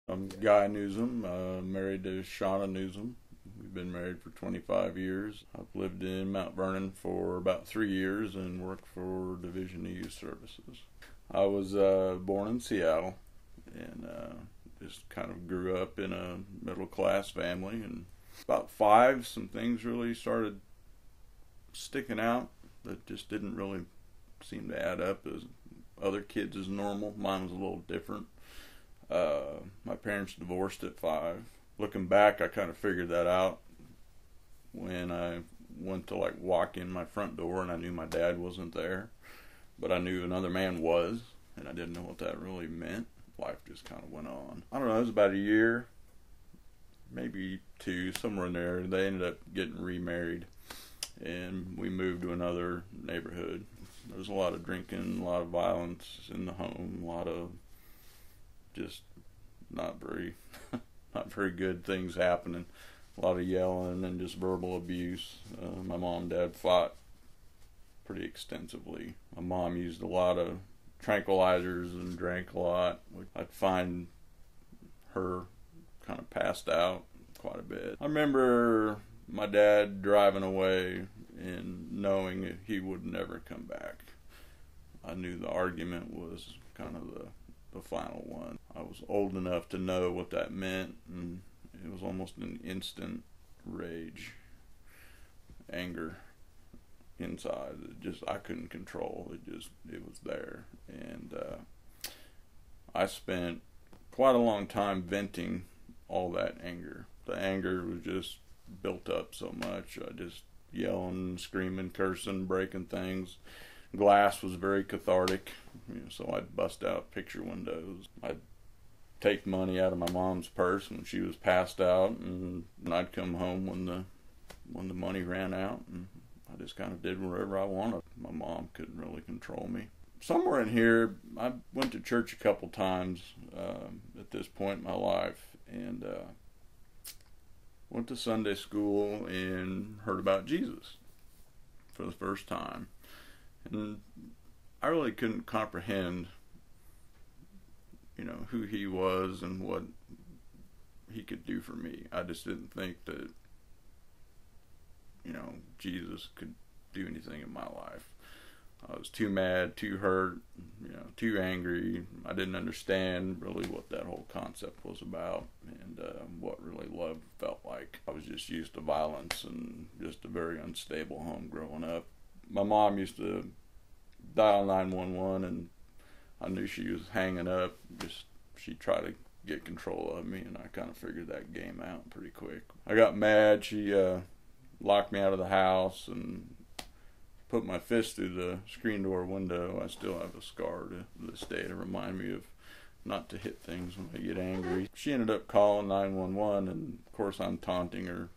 I'm Guy Nuzum, married to Shauna Nuzum. We've been married for 25 years. I've lived in Mount Vernon for about 3 years and worked for Division of Youth Services. I was born in Seattle and just kind of grew up in a middle class family. And about five, some things really started sticking out that just didn't really seem to add up as other kids as normal. Mine was a little different. My parents divorced at 5. Looking back, I kind of figured that out when I went to walk in my front door and I knew my dad wasn't there, but I knew another man was, and I didn't know what that really meant. Life just kind of went on. I don't know, it was about a year, maybe two, somewhere in there. They ended up getting remarried, and we moved to another neighborhood. There was a lot of drinking, a lot of violence in the home, a lot of just not very not very good things happening, a lot of yelling and just verbal abuse. My mom and dad fought pretty extensively. My mom used a lot of tranquilizers and drank a lot. I'd find her kind of passed out quite a bit. I remember my dad driving away and knowing he would never come back. I knew the argument was kind of the final one. I was old enough to know what that meant, and it was almost an instant rage, anger inside. I couldn't control. It was there, and I spent quite a long time venting all that anger. The anger was just built up so much. I just yelling, screaming, cursing, breaking things. Glass was very cathartic, so I'd bust out picture windows. I'd take money out of my mom's purse when she was passed out, and I'd come home when the money ran out, and I just kind of did whatever I wanted. My mom couldn't really control me. Somewhere in here, I went to church a couple times at this point in my life, and went to Sunday school and heard about Jesus for the first time. And I really couldn't comprehend, who he was and what he could do for me. I just didn't think that, Jesus could do anything in my life. I was too mad, too hurt, too angry. I didn't understand really what that whole concept was about and what really love felt like. I was just used to violence and just a very unstable home growing up. My mom used to dial 911, and I knew she was hanging up. She tried to get control of me, and I kind of figured that game out pretty quick. I got mad. She locked me out of the house and put my fist through the screen door window. I still have a scar to this day to remind me of not to hit things when I get angry. She ended up calling 911, and of course I'm taunting her.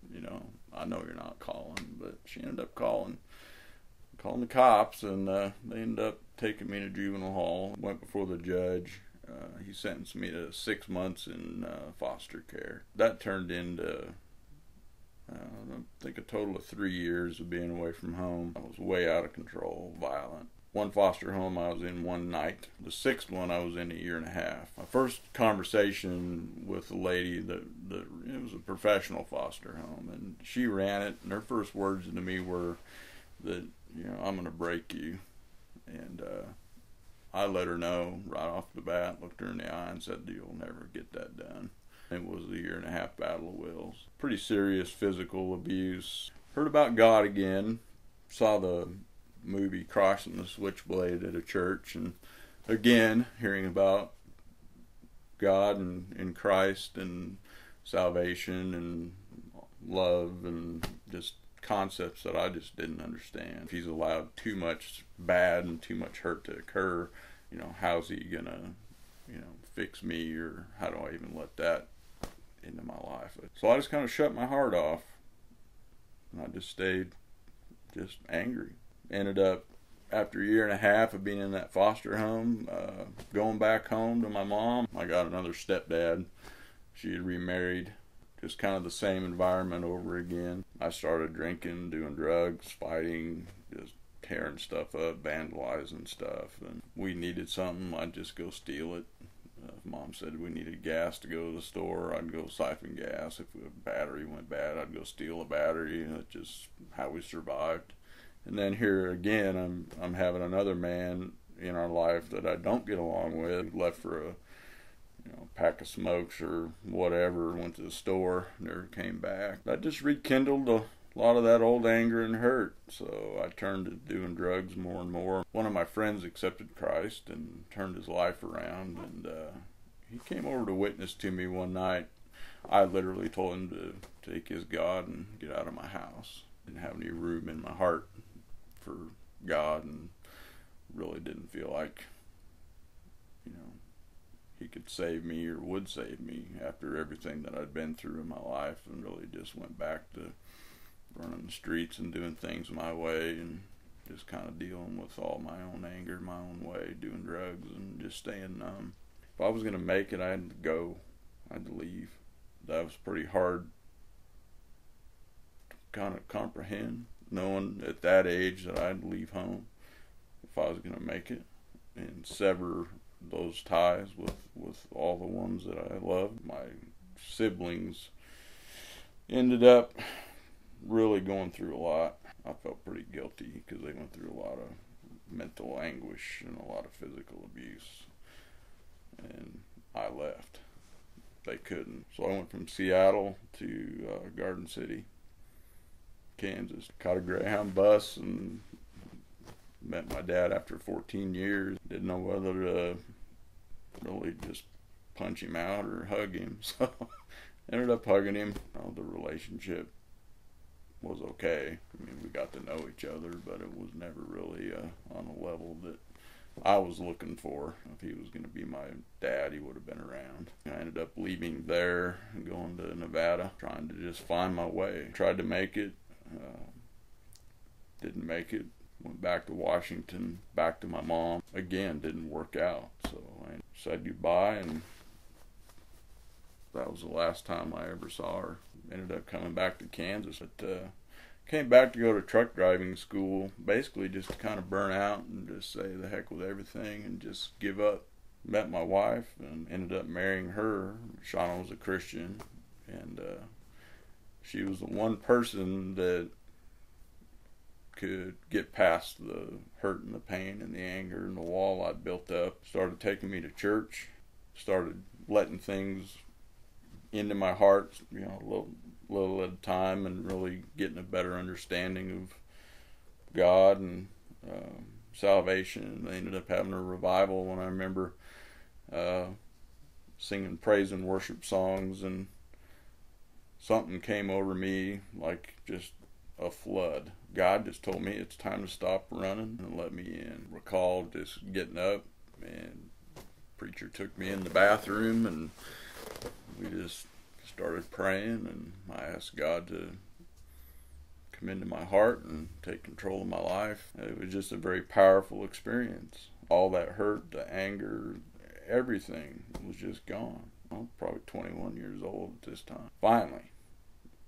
I know you're not calling, but she ended up calling the cops, and they ended up taking me to juvenile hall. Went before the judge. He sentenced me to 6 months in foster care. That turned into I think a total of 3 years of being away from home. I was way out of control, violent. One foster home I was in one night. The sixth one I was in a year and a half. My first conversation with a lady it was a professional foster home, and she ran it, and her first words to me were that, I'm going to break you. And I let her know right off the bat, looked her in the eye and said, you'll never get that done. It was a year and a half battle of wills. Pretty serious physical abuse. Heard about God again. Saw the movie Crossing the Switchblade at a church, and again, hearing about God and Christ and salvation and love and just concepts that I just didn't understand. If he's allowed too much bad and too much hurt to occur, how's he gonna, fix me, or how do I even let that into my life? So I just kind of shut my heart off, and I just stayed just angry. Ended up, after a year and a half of being in that foster home, going back home to my mom. I got another stepdad. She had remarried. Just kind of the same environment over again. I started drinking, doing drugs, fighting, just tearing stuff up, vandalizing stuff. And we needed something, I'd just go steal it. If Mom said we needed gas to go to the store, I'd go siphon gas. If a battery went bad, I'd go steal a battery. That's just how we survived. And then here again, I'm having another man in our life that I don't get along with. He left for a pack of smokes or whatever, went to the store, never came back. That just rekindled a lot of that old anger and hurt. So I turned to doing drugs more and more. One of my friends accepted Christ and turned his life around, and he came over to witness to me one night. I literally told him to take his God and get out of my house. Didn't have any room in my heart for God, and really didn't feel like he could save me or would save me after everything that I'd been through in my life, and really just went back to running the streets and doing things my way, and just kind of dealing with all my own anger my own way, doing drugs and just staying numb. If I was going to make it, I had to go. I had to leave. That was pretty hard to kind of comprehend, knowing at that age that I'd leave home if I was going to make it and sever those ties with all the ones that I loved. My siblings ended up really going through a lot. I felt pretty guilty because they went through a lot of mental anguish and a lot of physical abuse, and I left. They couldn't. So I went from Seattle to Garden City, Kansas. Caught a Greyhound bus and met my dad after 14 years. Didn't know whether to really just punch him out or hug him. So ended up hugging him. The relationship was okay. I mean, we got to know each other, but it was never really on a level that I was looking for. If he was going to be my dad, he would have been around. I ended up leaving there and going to Nevada, trying to just find my way. Tried to make it. Didn't make it. Went back to Washington, back to my mom. Again, didn't work out. So I said goodbye, and that was the last time I ever saw her. Ended up coming back to Kansas. But came back to go to truck driving school, basically just to kind of burn out and just say the heck with everything and just give up. Met my wife and ended up marrying her. Shauna was a Christian, and she was the one person that could get past the hurt and the pain and the anger and the wall I built up. Started taking me to church, started letting things into my heart, a little at a time, and really getting a better understanding of God and salvation. They ended up having a revival when I remember singing praise and worship songs, and something came over me like just a flood. God just told me it's time to stop running and let me in. Recall just getting up, and preacher took me in the bathroom, and we just started praying, and I asked God to come into my heart and take control of my life. It was just a very powerful experience. All that hurt, the anger, everything was just gone. I was probably 21 years old at this time. Finally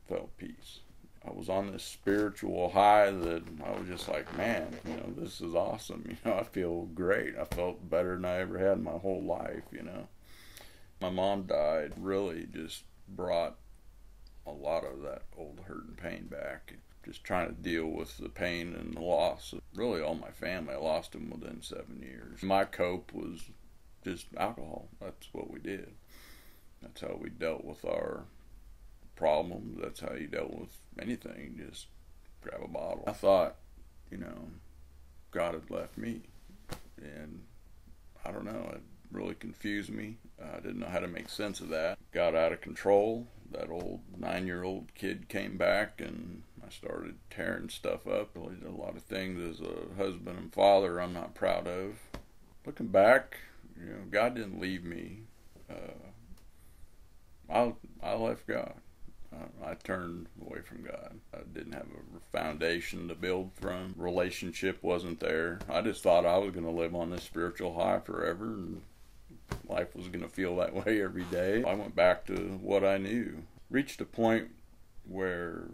felt peace. I was on this spiritual high that I was just like, man, this is awesome. I feel great. I felt better than I ever had in my whole life, My mom died, really just brought a lot of that old hurt and pain back. Just trying to deal with the pain and the loss of really all my family. I lost them within 7 years. My cope was just alcohol. That's what we did. That's how we dealt with our problems. That's how you dealt with anything. Just grab a bottle. I thought, God had left me. And I don't know, it really confused me. I didn't know how to make sense of that. Got out of control. That old 9-year-old kid came back, and I started tearing stuff up. Really did a lot of things as a husband and father I'm not proud of. Looking back, God didn't leave me. I left God. I turned away from God. I didn't have a foundation to build from. Relationship wasn't there. I just thought I was going to live on this spiritual high forever, and life was going to feel that way every day. I went back to what I knew. Reached a point where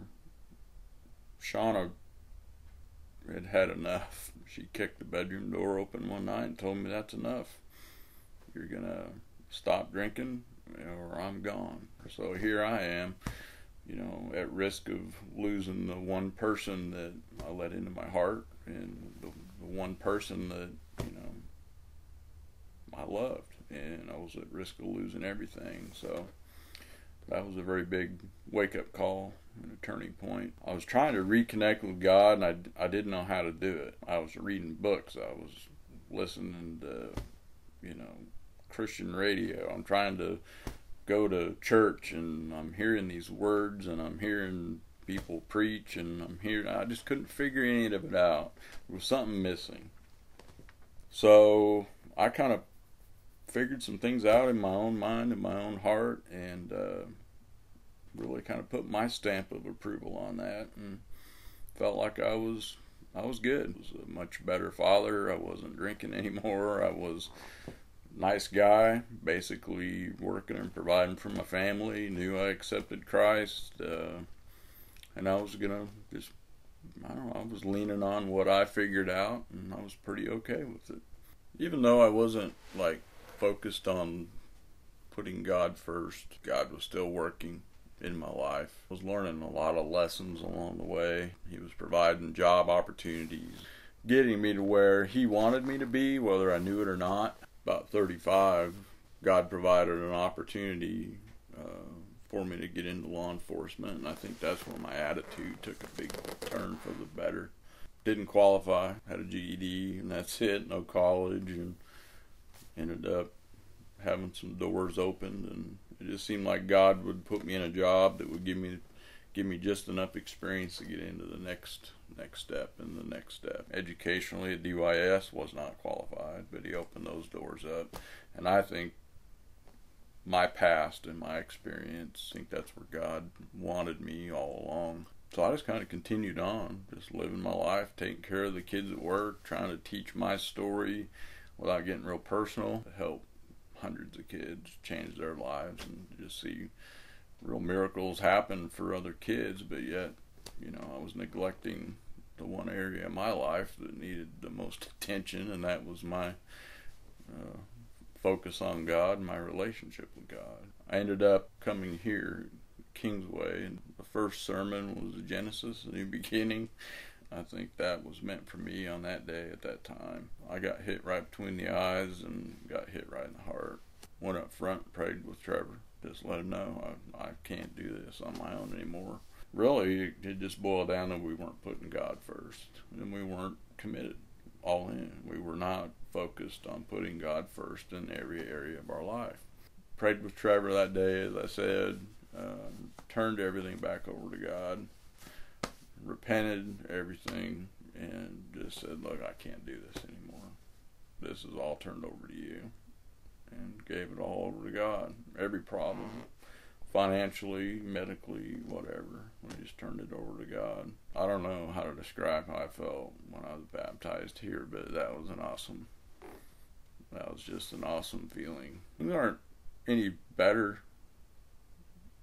Shauna had enough. She kicked the bedroom door open one night and told me, that's enough. You're going to stop drinking or I'm gone. So here I am, at risk of losing the one person that I let into my heart and the one person that, I loved. And I was at risk of losing everything. So that was a very big wake-up call and a turning point. I was trying to reconnect with God, and I didn't know how to do it. I was reading books. I was listening to, Christian radio. I'm trying to go to church, and I'm hearing these words, and I'm hearing people preach, and I just couldn't figure any of it out. There was something missing. So I kind of figured some things out in my own mind and my own heart, and really kind of put my stamp of approval on that, and felt like I was good. I was a much better father. I wasn't drinking anymore. I was a nice guy, basically working and providing for my family. Knew I accepted Christ, and I was gonna just, I was leaning on what I figured out, and I was pretty okay with it. Even though I wasn't focused on putting God first, God was still working in my life. I was learning a lot of lessons along the way. He was providing job opportunities, getting me to where He wanted me to be, whether I knew it or not. About 35, God provided an opportunity for me to get into law enforcement, and I think that's where my attitude took a big turn for the better. Didn't qualify, had a GED, and that's it, no college, and ended up having some doors opened, and it just seemed like God would put me in a job that would give me just enough experience to get into the next step and the next step. Educationally at DYS was not qualified, but He opened those doors up, and I think my past and my experience, I think that's where God wanted me all along. So I just kind of continued on, just living my life, taking care of the kids at work, trying to teach my story without getting real personal, to help hundreds of kids change their lives and just see real miracles happen for other kids. But yet, I was neglecting the one area of my life that needed the most attention, and that was my focus on God and my relationship with God. I ended up coming here, Kingsway, and the first sermon was Genesis, the new beginning. I think that was meant for me on that day at that time. I got hit right between the eyes and got hit right in the heart. Went up front, prayed with Trevor. Just let him know I can't do this on my own anymore. Really, it just boiled down to we weren't putting God first. And we weren't committed all in. We were not focused on putting God first in every area of our life. Prayed with Trevor that day, as I said. Turned everything back over to God. Repented everything and just said, look, I can't do this anymore. This is all turned over to You, and gave it all over to God. Every problem, financially, medically, whatever, we just turned it over to God. I don't know how to describe how I felt when I was baptized here, but that was just an awesome feeling. We aren't any better.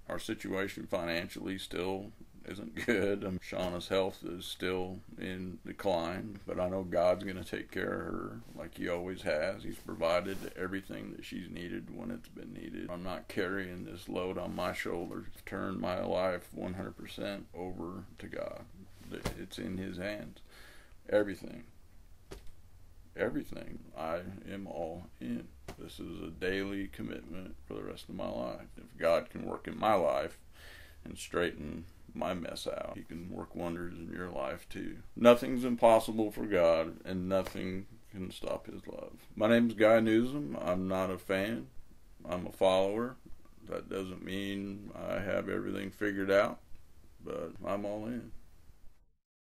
Our situation financially still isn't good. Shauna's health is still in decline, but I know God's going to take care of her like He always has. He's provided everything that she's needed when it's been needed. I'm not carrying this load on my shoulders. I've turned my life 100% over to God. It's in His hands. Everything. I am all in. This is a daily commitment for the rest of my life. If God can work in my life and straighten my mess out, He can work wonders in your life too. Nothing's impossible for God, and nothing can stop His love. My name's Guy Nuzum. I'm not a fan. I'm a follower. That doesn't mean I have everything figured out, but I'm all in.